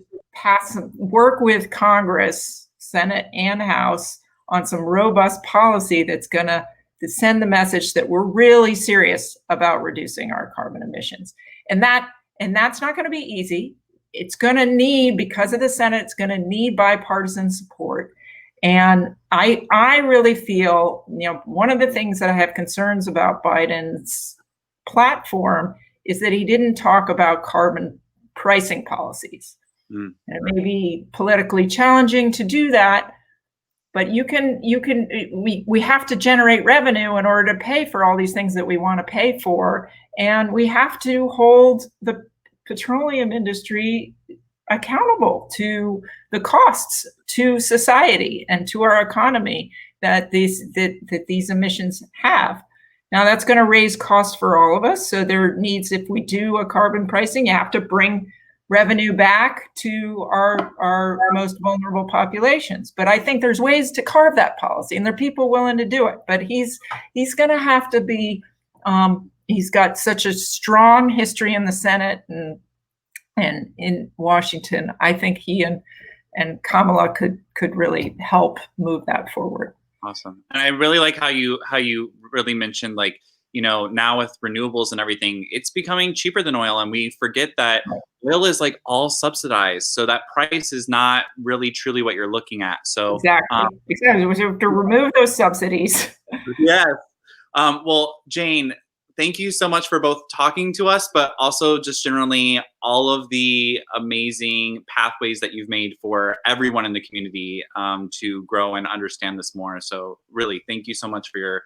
work with Congress, Senate and House on some robust policy that's going to send the message that we're really serious about reducing our carbon emissions. And that's not going to be easy. It's going to need, because of the Senate, it's going to need bipartisan support. And I really feel, one of the things that I have concerns about Biden's platform is that he didn't talk about carbon pricing policies. And it may be politically challenging to do that, but we have to generate revenue in order to pay for all these things that we want to pay for. And we have to hold the petroleum industry accountable to the costs to society and to our economy that these emissions have. Now that's going to raise costs for all of us. So there needs, if we do a carbon pricing, you have to bring revenue back to our most vulnerable populations. But I think there's ways to carve that policy, and there are people willing to do it. But he's going to have to be. He's got such a strong history in the Senate and in Washington. I think he and Kamala could really help move that forward. Awesome. And I really like how you really mentioned, like, now with renewables and everything, it's becoming cheaper than oil, and we forget that oil is like all subsidized. So that price is not really truly what you're looking at. So exactly. To remove those subsidies. Yes. Well, Jane, thank you so much for both talking to us, but also just generally all of the amazing pathways that you've made for everyone in the community to grow and understand this more. So really, thank you so much for your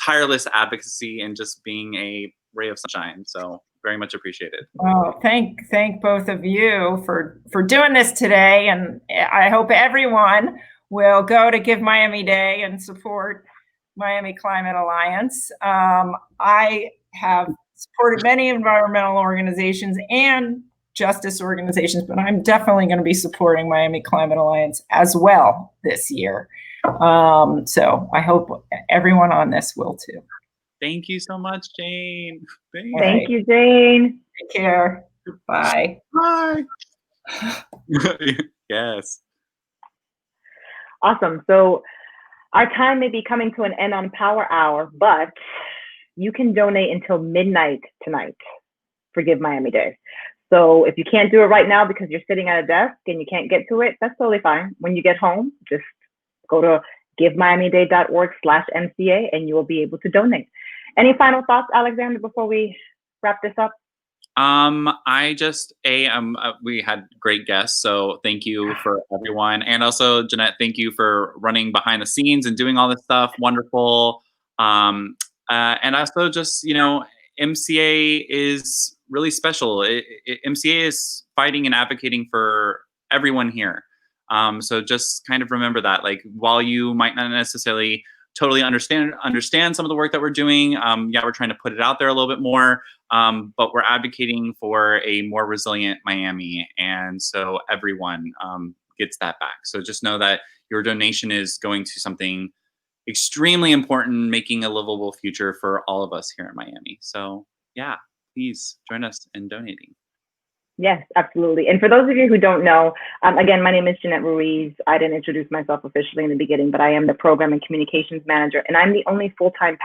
tireless advocacy and just being a ray of sunshine. So very much appreciated. Oh, thank both of you for doing this today. And I hope everyone will go to Give Miami Day and support Miami Climate Alliance. I have supported many environmental organizations and justice organizations, but I'm definitely going to be supporting Miami Climate Alliance as well this year. So I hope everyone on this will too. Thank you so much, Jane. Thank you, Jane. Take care. Bye. Bye. Yes. Awesome. So our time may be coming to an end on Power Hour, but you can donate until midnight tonight for Give Miami Day. So if you can't do it right now because you're sitting at a desk and you can't get to it, that's totally fine. When you get home, just go to givemiamiday.org/MCA and you will be able to donate. Any final thoughts, Alexander, before we wrap this up? We had great guests, so thank you for everyone. And also, Jeanette, thank you for running behind the scenes and doing all this stuff. Wonderful. And also just, MCA is really special. MCA is fighting and advocating for everyone here. So just kind of remember that, like, while you might not necessarily totally understand some of the work that we're doing, we're trying to put it out there a little bit more, but we're advocating for a more resilient Miami, and so everyone gets that back. So just know that your donation is going to something extremely important, making a livable future for all of us here in Miami. So yeah, please join us in donating. Yes, absolutely. And for those of you who don't know, again, my name is Jeanette Ruiz. I didn't introduce myself officially in the beginning, but I am the Program and Communications Manager, and I'm the only full-time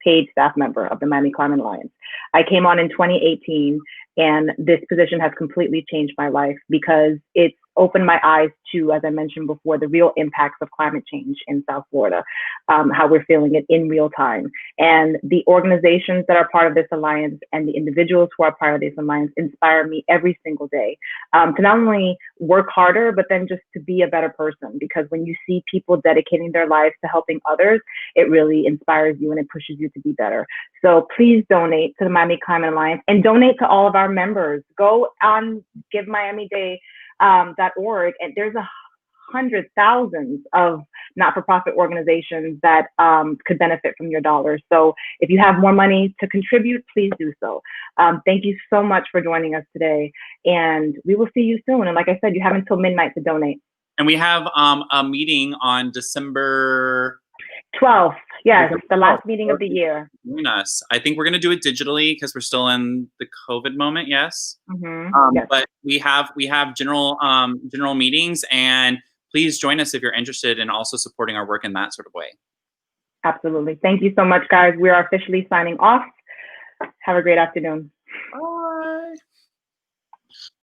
paid staff member of the Miami Climate Alliance. I came on in 2018, and this position has completely changed my life because it's opened my eyes to, as I mentioned before, the real impacts of climate change in South Florida, how we're feeling it in real time. And the organizations that are part of this alliance and the individuals who are part of this alliance inspire me every single day to not only work harder, but then just to be a better person. Because when you see people dedicating their lives to helping others, it really inspires you and it pushes you to be better. So please donate to the Miami Climate Alliance and donate to all of our members. Go on GiveMiamiDay.org, and there's hundreds, thousands of not-for-profit organizations that could benefit from your dollars. So if you have more money to contribute, please do so. Thank you so much for joining us today. And we will see you soon. And like I said, you have until midnight to donate. And we have a meeting on December 12th. Yes, the last meeting of the year. Join us. I think we're going to do it digitally because we're still in the COVID moment. Yes. Yes. But we have general meetings, and please join us if you're interested in also supporting our work in that sort of way. Absolutely. Thank you so much, guys. We are officially signing off. Have a great afternoon. Bye.